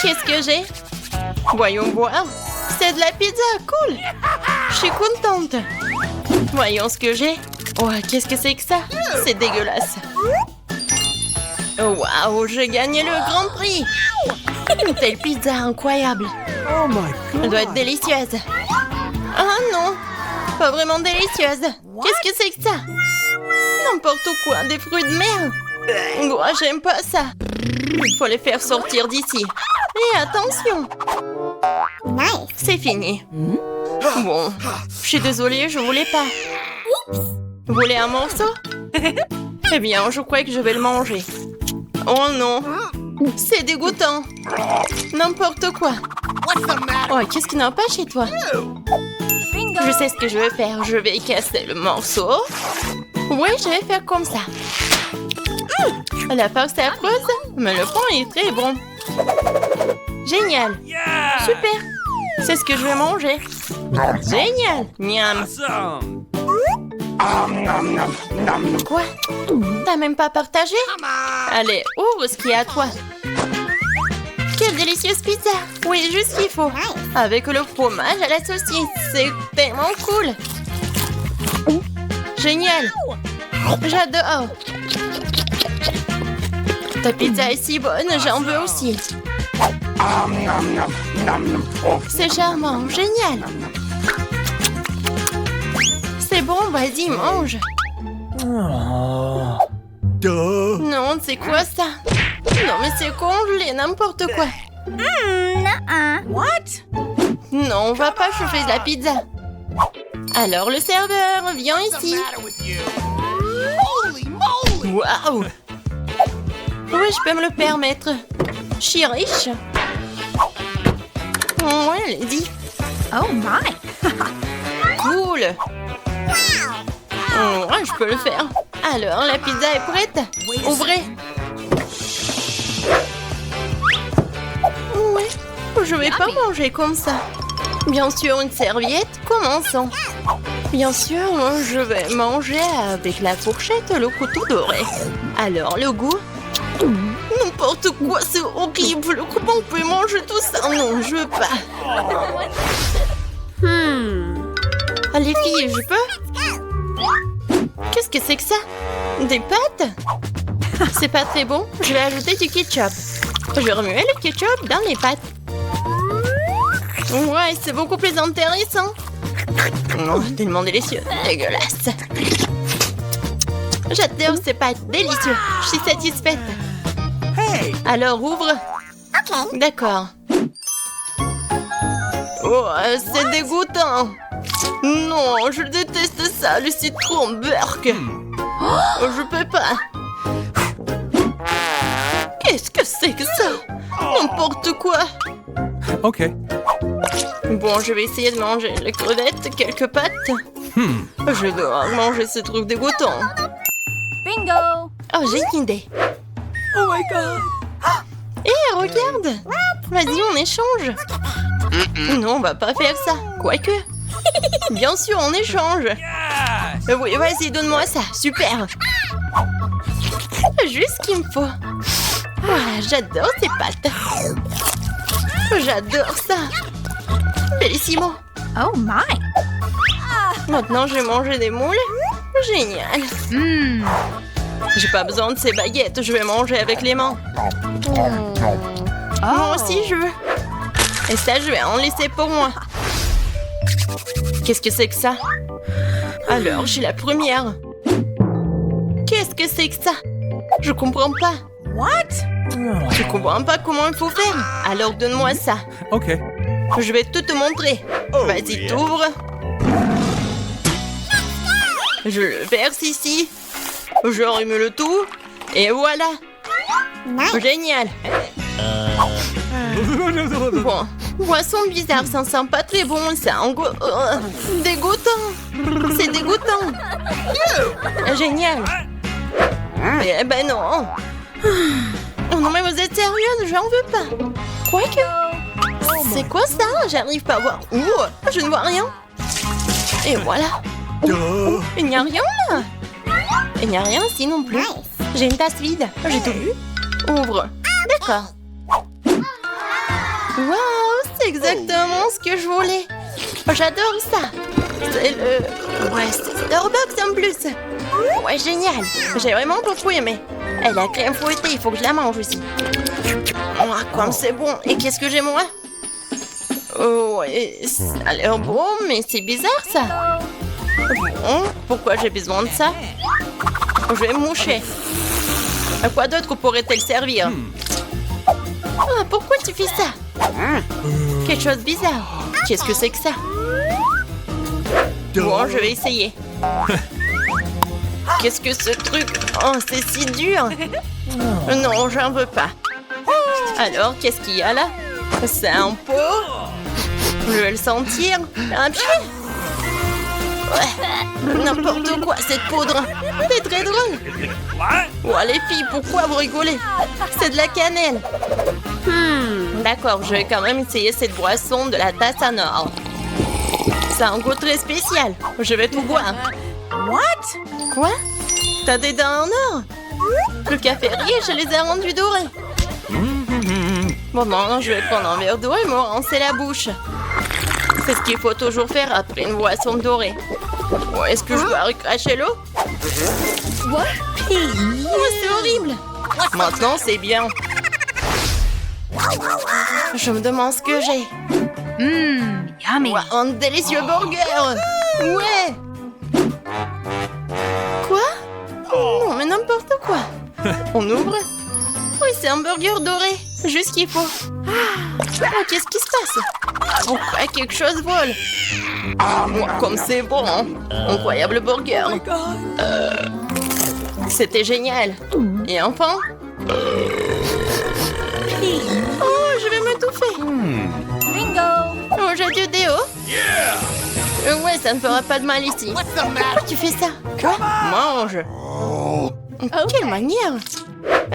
Qu'est-ce que j'ai? Voyons voir. C'est de la pizza, cool. Je suis contente. Voyons ce que j'ai. Oh, qu'est-ce que c'est que ça? C'est dégueulasse. Waouh, j'ai gagné le grand prix. Une telle pizza incroyable. Oh my god. Elle doit être délicieuse. Ah non, pas vraiment délicieuse. Qu'est-ce que c'est que ça? N'importe quoi, des fruits de mer. Oh, j'aime pas ça. Il faut les faire sortir d'ici. Et attention. C'est fini. Bon, je suis désolée, je voulais pas. Vous voulez un morceau? Eh bien, je crois que je vais le manger. Oh non, c'est dégoûtant. N'importe quoi. Oh, qu'est-ce qui n'a pas chez toi? Je sais ce que je vais faire. Je vais casser le morceau. Oui, je vais faire comme ça. La farce est affreuse, mais le pain est très bon. Génial. Super. C'est ce que je vais manger. Génial. Miam. Quoi? T'as même pas partagé? Allez, ouvre ce qu'il y a à toi. Quelle délicieuse pizza! Oui, juste ce qu'il faut. Avec le fromage à la saucisse. C'est tellement cool. Génial. J'adore. Ta pizza est si bonne, j'en veux aussi. C'est charmant, génial. C'est bon, vas-y, mange. Non, c'est quoi ça? Non, mais c'est congelé, n'importe quoi. What? Non, on va pas chauffer de la pizza. Alors, le serveur, viens ici. Waouh! Oui, je peux me le permettre. Je suis riche. Ouais, allez-y. Oh my! Cool. Ouais, je peux le faire. Alors, la pizza est prête. Ouvrez. Ouais, je vais pas manger comme ça. Bien sûr, une serviette. Commençons. Bien sûr, je vais manger avec la fourchette et le couteau doré. Alors, le goût? N'importe quoi, c'est horrible. Comment on peut manger tout ça? Non, je veux pas. Ah, les filles, je peux? Qu'est-ce que c'est que ça? Des pâtes? C'est pas très bon. Je vais ajouter du ketchup. Je vais remuer le ketchup dans les pâtes. Ouais, c'est beaucoup plus intéressant. Oh, tellement délicieux. Dégueulasse. J'adore ces pâtes. Délicieux. Je suis satisfaite. Alors, ouvre. D'accord. Oh, c'est dégoûtant. Non, je déteste ça, le citron burk. Oh, je peux pas. Qu'est-ce que c'est que ça? N'importe quoi. Ok. Bon, je vais essayer de manger les crevettes, quelques pâtes. Je dois manger ce truc dégoûtant. Bingo! Oh, j'ai une idée. Oh my god. Hé, regarde. Vas-y, on échange. Non, on va pas faire ça. Quoique. Bien sûr, on échange. Oui, vas-y, donne-moi ça. Super. Juste ce qu'il me faut. Ah, j'adore ces pâtes. J'adore ça. Bellissimo. Oh my! Maintenant, je vais manger des moules. Génial. J'ai pas besoin de ces baguettes. Je vais manger avec les mains. Moi aussi, je veux. Et ça, je vais en laisser pour moi. Qu'est-ce que c'est que ça? Alors, j'ai la première. Qu'est-ce que c'est que ça? Je comprends pas. What? Je comprends pas comment il faut faire. Alors, donne-moi ça. Ok. Je vais tout te montrer. Vas-y, t'ouvres. Je le verse ici. Je remume le tout. Et voilà. Génial. Bon, boisson bizarre, ça sent pas très bon, ça dégoûtant. C'est dégoûtant. Génial. Eh ben non. Oh non, mais vous êtes sérieuse, j'en veux pas. Quoique. C'est quoi ça? J'arrive pas à voir. Je ne vois rien. Et voilà. Il n'y a rien là. Il n'y a rien ici non plus. J'ai une tasse vide. J'ai tout vu. Ouvre. D'accord. Waouh, c'est exactement ce que je voulais. J'adore ça. C'est le... Ouais, c'est Starbucks en plus. Ouais, génial. J'ai vraiment beaucoup aimé. Et la crème fouettée, il faut que je la mange aussi. Oh, comme c'est bon. Et qu'est-ce que j'ai moi? Oh, ouais, ça a l'air bon, mais c'est bizarre ça. Bon, pourquoi j'ai besoin de ça? Je vais me moucher. À quoi d'autre pourrait-elle servir? Ah, pourquoi tu fais ça? Quelque chose de bizarre. Qu'est-ce que c'est que ça? Bon, je vais essayer. Qu'est-ce que ce truc? Oh, c'est si dur. Non, j'en veux pas. Alors, qu'est-ce qu'il y a là? C'est un pot? Je vais le sentir. Un pied? Ouais. N'importe quoi, cette poudre. C'est très drôle. Oh, les filles, pourquoi vous rigolez? C'est de la cannelle. D'accord, je vais quand même essayer cette boisson de la tasse en or. C'est un goût très spécial. Je vais tout boire. What? Quoi? T'as des dents en or? Le café-rier, je les ai rendus dorés. Bon, maintenant, je vais prendre un verre d'eau et me rincer la bouche. C'est ce qu'il faut toujours faire après une boisson dorée. Oh, est-ce que je dois recracher l'eau? What? Oh, c'est horrible. Maintenant, c'est bien. Je me demande ce que j'ai. Yummy. Wow, un délicieux burger. Ouais. Quoi? Non, mais n'importe quoi. On ouvre. Oui, c'est un burger doré. Juste ce qu'il faut. Oh, qu'est-ce qui se passe? Oh, quoi, quelque chose vole. Oh, comme c'est bon, hein? Incroyable burger. C'était génial. Et enfin? Oh, je vais m'étouffer. Bingo. Oh, j'ai du déo. Ouais, ça ne fera pas de mal ici. Pourquoi tu fais ça? Quoi? Mange. Quelle manière?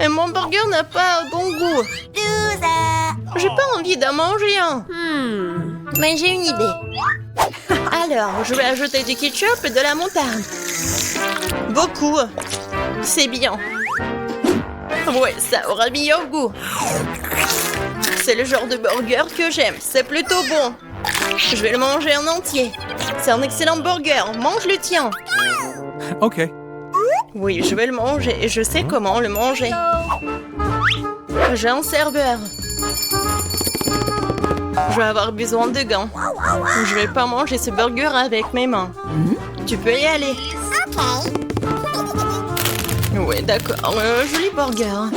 Et mon burger n'a pas bon goût. J'ai pas envie d'en manger un. Mais j'ai une idée. Alors, je vais ajouter du ketchup et de la moutarde. Beaucoup. C'est bien. Ouais, ça aura meilleur goût. C'est le genre de burger que j'aime. C'est plutôt bon. Je vais le manger en entier. C'est un excellent burger. Mange le tien. Okay. Oui, je vais le manger et je sais comment le manger. J'ai un serveur. Je vais avoir besoin de gants. Je vais pas manger ce burger avec mes mains. Tu peux y aller. Oui, d'accord. Joli burger.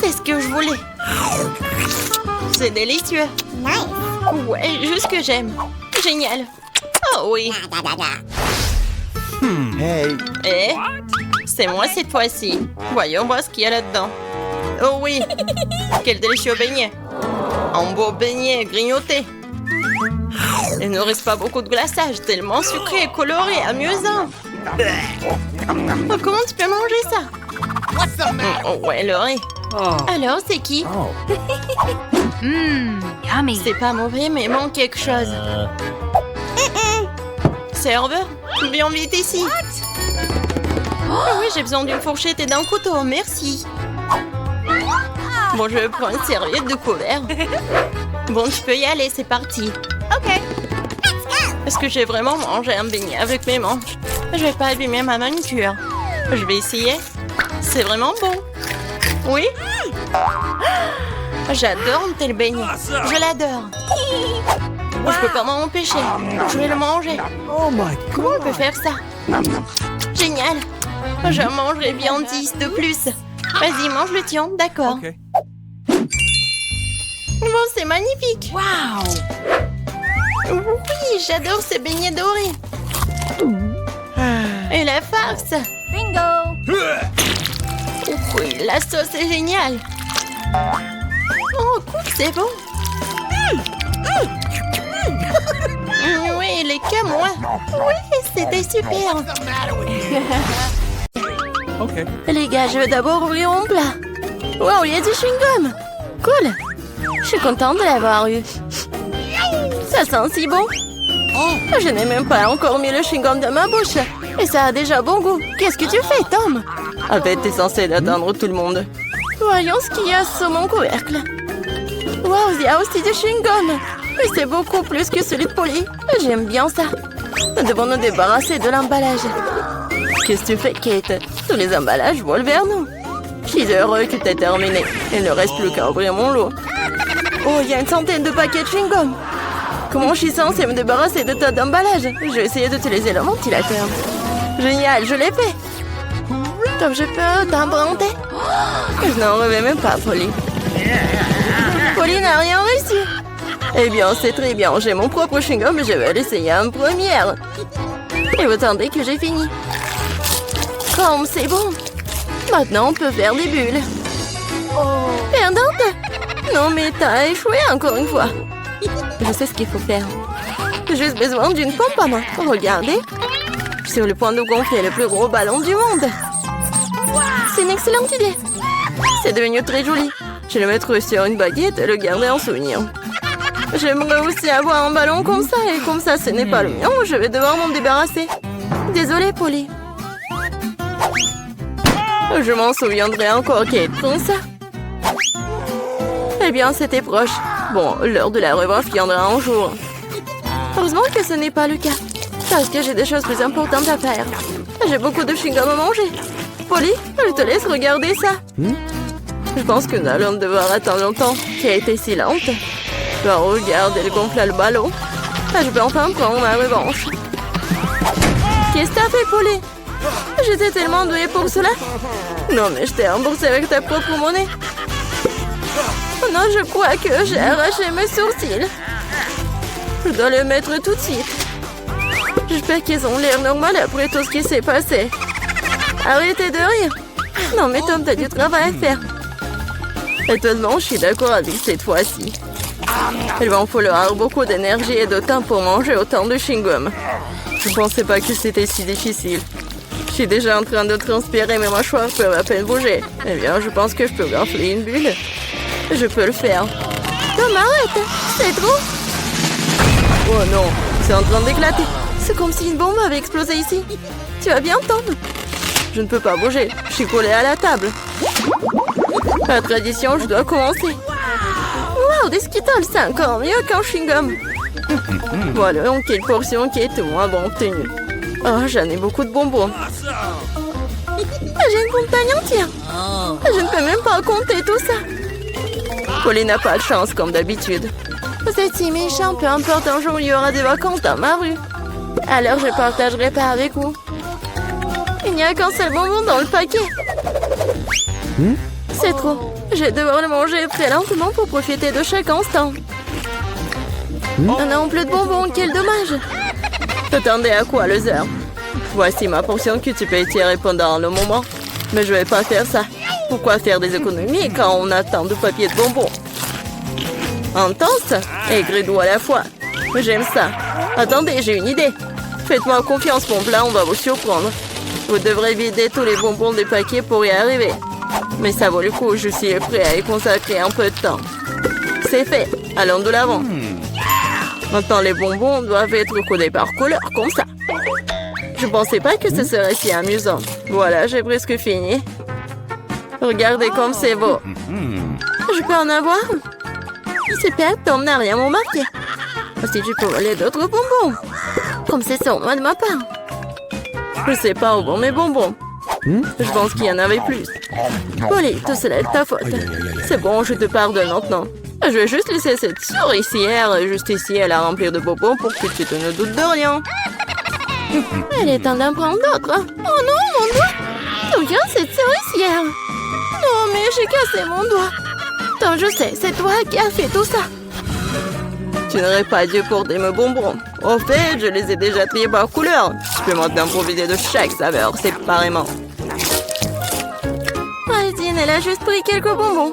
C'est ce que je voulais. C'est délicieux. Ouais, juste ce que j'aime. Génial. Oh oui. Hey. Eh? C'est moi cette fois-ci. Voyons voir ce qu'il y a là-dedans. Oh oui. Quel délicieux beignet. Un beau beignet grignoté. Il ne reste pas beaucoup de glaçage, tellement sucré, coloré, amusant. Oh, comment tu peux manger ça? Oh, ouais, Laurie. Alors, c'est qui? Yummy. C'est pas mauvais, mais il manque quelque chose. Serveur, viens vite ici. Oh oui, j'ai besoin d'une fourchette et d'un couteau, merci. Bon, je prends une serviette de couvert. Bon, tu peux y aller, c'est parti. Okay. Est-ce que j'ai vraiment mangé un beignet avec mes mains? Je vais pas abîmer ma manucure. Je vais essayer. C'est vraiment bon. Oui? J'adore un tel beignet. Je l'adore. Je peux pas m'en empêcher. Je vais le manger. Oh my Comment on God. peut faire ça? Génial. Je mangerai bien 10 de plus. Vas-y, mange le tien, d'accord. Okay. Bon, c'est magnifique. Wow. Oui, j'adore ces beignets dorés. Et la farce. Bingo. Oui, la sauce est géniale. Oh, cool, c'est bon. Oui, les qu'à moi. Oui, c'était super. Okay. Les gars, je vais d'abord ouvrir mon plat. Wow, il y a du chewing-gum. Cool. Je suis contente de l'avoir eu. Ça sent si bon. Je n'ai même pas encore mis le chewing-gum dans ma bouche. Et ça a déjà bon goût. Qu'est-ce que tu fais, Tom? En fait, t'es censé atteindre tout le monde. Voyons ce qu'il y a sur mon couvercle. Wow, il y y a aussi du chewing-gum. Et c'est beaucoup plus que celui de Polly. J'aime bien ça. Nous devons nous débarrasser de l'emballage. Qu'est-ce que tu fais, Kate? Tous les emballages volent vers nous. Je suis heureux que tu aies terminé. Il ne reste plus qu'à ouvrir mon lot. Oh, il y a une centaine de paquets de chewing-gum. Comment je suis censée me débarrasser de tas d'emballages? Je vais essayer d'utiliser le ventilateur. Génial, je l'ai fait. Donc je peux t'emprunter? Je n'en reviens même pas, Polly. Polly n'a rien réussi. Eh bien, c'est très bien. J'ai mon propre chewing-gum et je vais l'essayer en première. Et vous attendez que j'ai fini. Comme c'est bon. Maintenant, on peut faire des bulles. Perdante? Non, mais t'as échoué encore une fois. Je sais ce qu'il faut faire. J'ai juste besoin d'une pompe à main. Regardez. Je suis sur le point de gonfler le plus gros ballon du monde. C'est une excellente idée. C'est devenu très joli. Je vais le mettre sur une baguette et le garder en souvenir. J'aimerais aussi avoir un ballon comme ça. Et comme ça, ce n'est pas le mien, je vais devoir m'en débarrasser. Désolée, Polly. Je m'en souviendrai encore, Kate, comme ça. Eh bien, c'était proche. Bon, l'heure de la revanche viendra un jour. Heureusement que ce n'est pas le cas. Parce que j'ai des choses plus importantes à faire. J'ai beaucoup de chewing-gum à manger. Polly, je te laisse regarder ça. Je pense que nous allons devoir attendre longtemps. Kate est si lente. Bah, regarde, elle gonfle le ballon. Je peux enfin prendre ma revanche. Qu'est-ce que t'as fait, Polly? J'étais tellement douée pour cela. Non, mais je t'ai remboursé avec ta propre monnaie. Oh non, je crois que j'ai arraché mes sourcils. Je dois le mettre tout de suite. J'espère qu'ils ont l'air normal après tout ce qui s'est passé. Arrêtez de rire. Non, mais Tom, t'as du travail à faire. Étonnamment, je suis d'accord avec cette fois-ci. Il va en falloir beaucoup d'énergie et de temps pour manger autant de chewing-gum. Je ne pensais pas que c'était si difficile. Je suis déjà en train de transpirer, mes mâchoires peuvent à peine bouger. Eh bien, je pense que je peux gonfler une bulle. Je peux le faire. Tom, arrête! C'est trop! Oh non, c'est en train d'éclater. C'est comme si une bombe avait explosé ici. Tu vas bien, Tom? Je ne peux pas bouger. Je suis collée à la table. La tradition, je dois commencer. Wow, des Skittles, c'est encore mieux qu'un chewing-gum. Voilà, quelle portion qui est moins bon obtenue. Oh, j'en ai beaucoup de bonbons. J'ai une montagne entière. Je ne peux même pas compter tout ça. Polly n'a pas de chance, comme d'habitude. Vous êtes si méchant, peu importe, un jour il y aura des vacances dans ma rue. Alors je partagerai pas avec vous. Il n'y a qu'un seul bonbon dans le paquet. C'est trop. Je vais devoir le manger très lentement pour profiter de chaque instant. On a plus de bonbons, quel dommage. T'attendais à quoi, Loser? Voici ma portion que tu peux étirer pendant le moment. Mais je vais pas faire ça. Pourquoi faire des économies quand on a tant de papier de bonbons? Intense et gris-doux à la fois. J'aime ça. Attendez, j'ai une idée. Faites-moi confiance, mon plat, on va vous surprendre. Vous devrez vider tous les bonbons des paquets pour y arriver. Mais ça vaut le coup, je suis prêt à y consacrer un peu de temps. C'est fait, allons de l'avant. Maintenant, les bonbons doivent être codés par couleur, comme ça. Je pensais pas que ce serait si amusant. Voilà, j'ai presque fini. Regardez comme c'est beau. Je peux en avoir? Super, Tom n'a rien remarqué. Si tu peux voler d'autres bonbons. Comme c'est sur moi de ma part. Je sais pas où vont mes bonbons. Je pense qu'il y en avait plus. Polly, tout cela est de ta faute. C'est bon, je te pardonne maintenant. Je vais juste laisser cette souricière juste ici à la remplir de bonbons pour que tu te ne doutes de rien. Elle est temps d'en prendre d'autres. Oh non, mon doigt! D'où vient cette souricière? Non, mais j'ai cassé mon doigt. Donc je sais, c'est toi qui as fait tout ça. Tu n'aurais pas dû porter mes bonbons. Au fait, je les ai déjà triés par couleur. Je peux maintenant profiter de chaque saveur séparément. Christine, elle a juste pris quelques bonbons.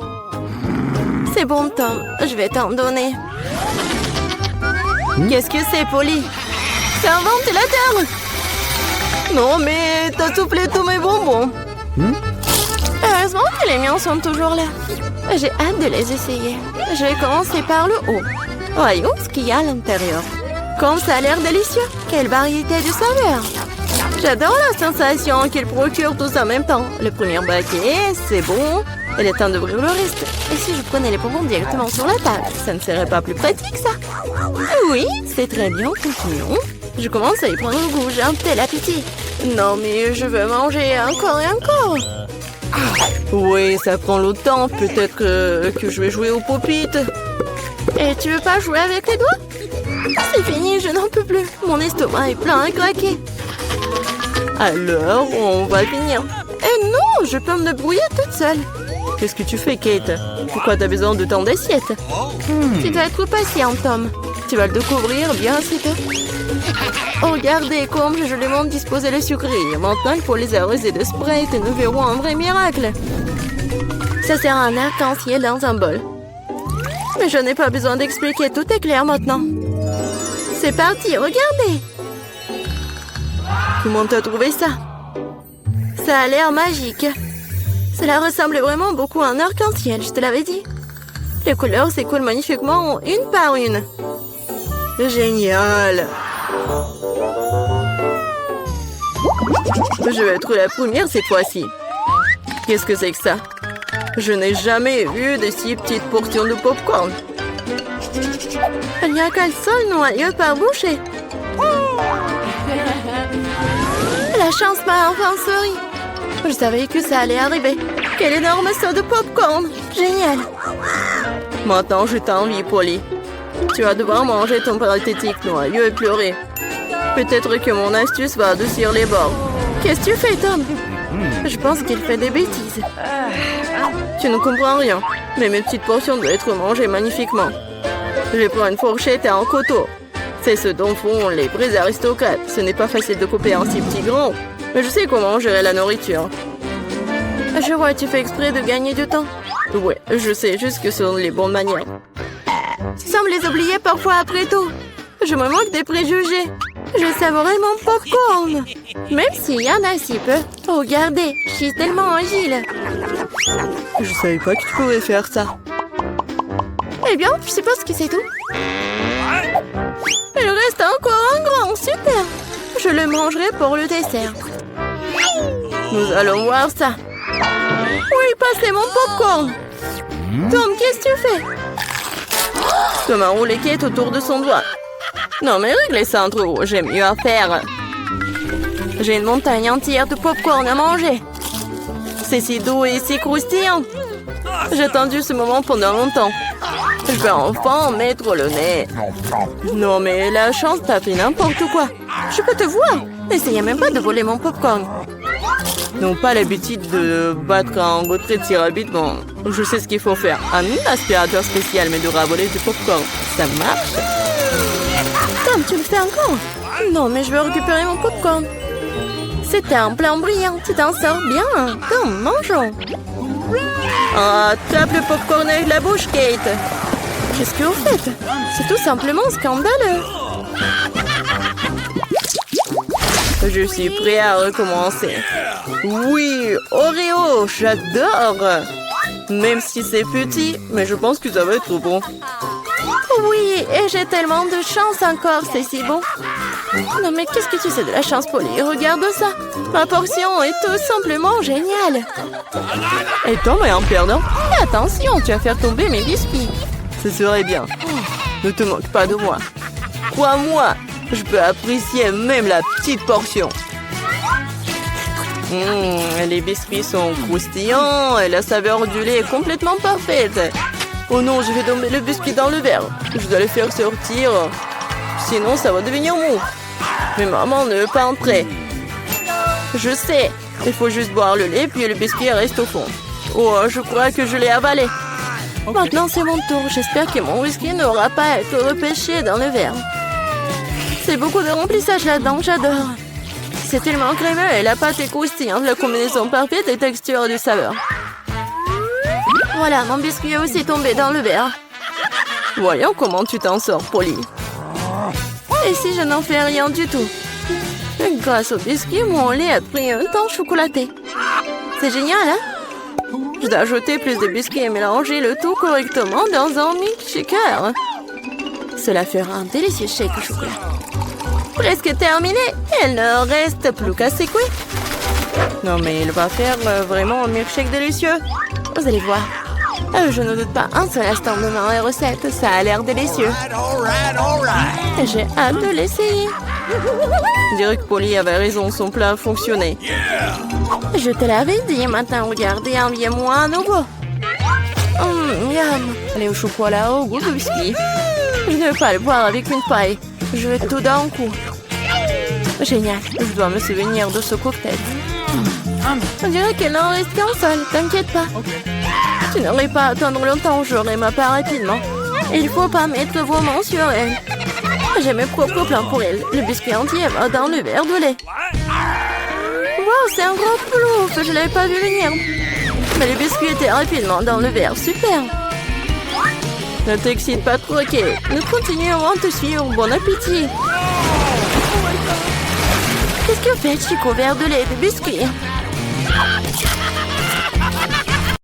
C'est bon, Tom. Je vais t'en donner. Qu'est-ce que c'est, Polly? C'est un ventilateur. Non, mais t'as soufflé tous mes bonbons. Heureusement que les miens sont toujours là. J'ai hâte de les essayer. Je vais commencer par le haut. Voyons ce qu'il y a à l'intérieur. Comme ça a l'air délicieux. Quelle variété de saveurs. J'adore la sensation qu'il procure tous en même temps. Le premier paquet, c'est bon. Il est temps d'ouvrir le reste. Et si je prenais les bonbons directement sur la table, ça ne serait pas plus pratique, ça? Oui, c'est très bien, continuons. Je commence à y prendre le goût, j'ai un tel appétit. Non, mais je veux manger encore et encore. Oui, ça prend le temps. Peut-être que je vais jouer aux pop-it. Et tu veux pas jouer avec les doigts? C'est fini, je n'en peux plus. Mon estomac est plein à craquer. Alors, on va finir. Eh non, je peux me débrouiller toute seule. Qu'est-ce que tu fais, Kate? Pourquoi t'as besoin de tant d'assiettes? Tu dois être patient, Tom. Tu vas le découvrir bien assez tôt. Oh, regardez comme je lui montre disposer les sucreries. Maintenant, il faut les arroser de Sprite et nous verrons un vrai miracle. Ça sert à un arc-en-ciel dans un bol. Mais je n'ai pas besoin d'expliquer, tout est clair maintenant. C'est parti, regardez. Comment t'as trouvé ça? Ça a l'air magique. Cela ressemble vraiment beaucoup à un arc-en-ciel, je te l'avais dit. Les couleurs s'écoulent magnifiquement une par une. Génial! Je vais être la première cette fois-ci. Qu'est-ce que c'est que ça? Je n'ai jamais vu de si petites portions de popcorn. Il n'y a qu'un seul noyau par bouchée. La chance m'a enfin souri. Je savais que ça allait arriver. Quel énorme saut de popcorn! Génial! Maintenant, je t'envie, Polly. Tu vas devoir manger ton pathétique noyau et pleurer. Peut-être que mon astuce va adoucir les bords. Qu'est-ce que tu fais, Tom? Je pense qu'il fait des bêtises. Tu ne comprends rien, mais mes petites portions doivent être mangées magnifiquement. Je prends une fourchette et un couteau. C'est ce dont font les vrais aristocrates. Ce n'est pas facile de couper un si petit grain, mais je sais comment gérer la nourriture. Je vois, tu fais exprès de gagner du temps. Ouais, je sais juste que ce sont les bonnes manières. Tu sembles les oublier parfois après tout. Je me moque des préjugés. Je savourais mon popcorn. Même s'il y en a si peu. Oh, regardez, je suis tellement agile. Je savais pas que tu pouvais faire ça. Eh bien, je suppose que c'est tout. Il reste encore un grand, super. Je le mangerai pour le dessert. Nous allons voir ça. Oui, passez mon popcorn. Tom, qu'est-ce que tu fais? Tom a roulé Kate autour de son doigt. Non, mais réglez ça entre vous, j'ai mieux à faire. J'ai une montagne entière de popcorn à manger. C'est si doux et si croustillant. J'ai attendu ce moment pendant longtemps. Je vais enfin mettre le nez. Non, mais la chance t'a fait n'importe quoi. Je peux te voir. N'essayez même pas de voler mon popcorn. N'ont pas l'habitude de battre un retrait de si rapidement. Je sais ce qu'il faut faire. Un aspirateur spécial m'aidera à voler du popcorn. Ça marche? Tom, tu le fais encore? Non, mais je veux récupérer mon popcorn. C'était un plan brillant. Tu t'en sors bien. Tom, mangeons. Ah, tape le popcorn avec la bouche, Kate. Qu'est-ce que vous faites? C'est tout simplement scandaleux. Je suis prêt à recommencer. Oui, Oreo, j'adore. Même si c'est petit, mais je pense que ça va être bon. Oui, et j'ai tellement de chance encore, c'est si bon. Non mais qu'est-ce que tu sais de la chance, Polly? Regarde ça. Ma portion est tout simplement géniale. Et Tom est un perdant. Et attention, tu vas faire tomber mes biscuits. Ce serait bien. Ne te moque pas de moi. Crois-moi, je peux apprécier même la petite portion. Les biscuits sont croustillants et la saveur du lait est complètement parfaite. Oh non, je vais tomber le biscuit dans le verre. Je dois le faire sortir. Sinon, ça va devenir mou. Mais maman ne veut pas entrer. Je sais. Il faut juste boire le lait, puis le biscuit reste au fond. Oh, je crois que je l'ai avalé. Okay. Maintenant, c'est mon tour. J'espère que mon whisky n'aura pas à être repêché dans le verre. C'est beaucoup de remplissage là-dedans, j'adore. C'est tellement crémeux et la pâte est croustillante. La combinaison parfaite des textures et de saveur. Voilà, mon biscuit est aussi tombé dans le verre. Voyons comment tu t'en sors, Polly. Et si je n'en fais rien du tout? Grâce au biscuit, mon lait a pris un temps chocolaté. C'est génial, hein? Je dois ajouter plus de biscuits et mélanger le tout correctement dans un milkshaker. Cela fera un délicieux shake au chocolat. Presque terminé. Il ne reste plus qu'à secouer. Non, mais il va faire vraiment un milkshake délicieux. Vous allez voir. Je ne doute pas un seul instant de ma recette. Ça a l'air délicieux. J'ai hâte de l'essayer. Je dirais que Polly avait raison, son plat a fonctionné. Je te l'avais dit, maintenant regardez, enviez-moi à nouveau. Miam. Allez au chocolat au goût de biscuit. Je ne veux pas le boire avec une paille. Je veux tout d'un coup. Génial, je dois me souvenir de ce cocktail. On dirait qu'il n'en reste qu'un seul, t'inquiète pas. Tu n'aurais pas à attendre longtemps, j'aurai ma part rapidement. Il faut pas mettre vos mains sur elle. J'ai mes propres plans pour elle. Le biscuit entier va dans le verre de lait. Wow, c'est un gros plouf, je l'avais pas vu venir. Mais le biscuit était rapidement dans le verre, super. Ne t'excite pas trop, ok. Nous continuerons à te suivre, bon appétit. Qu'est-ce que fait Chico, verre de lait et de biscuit?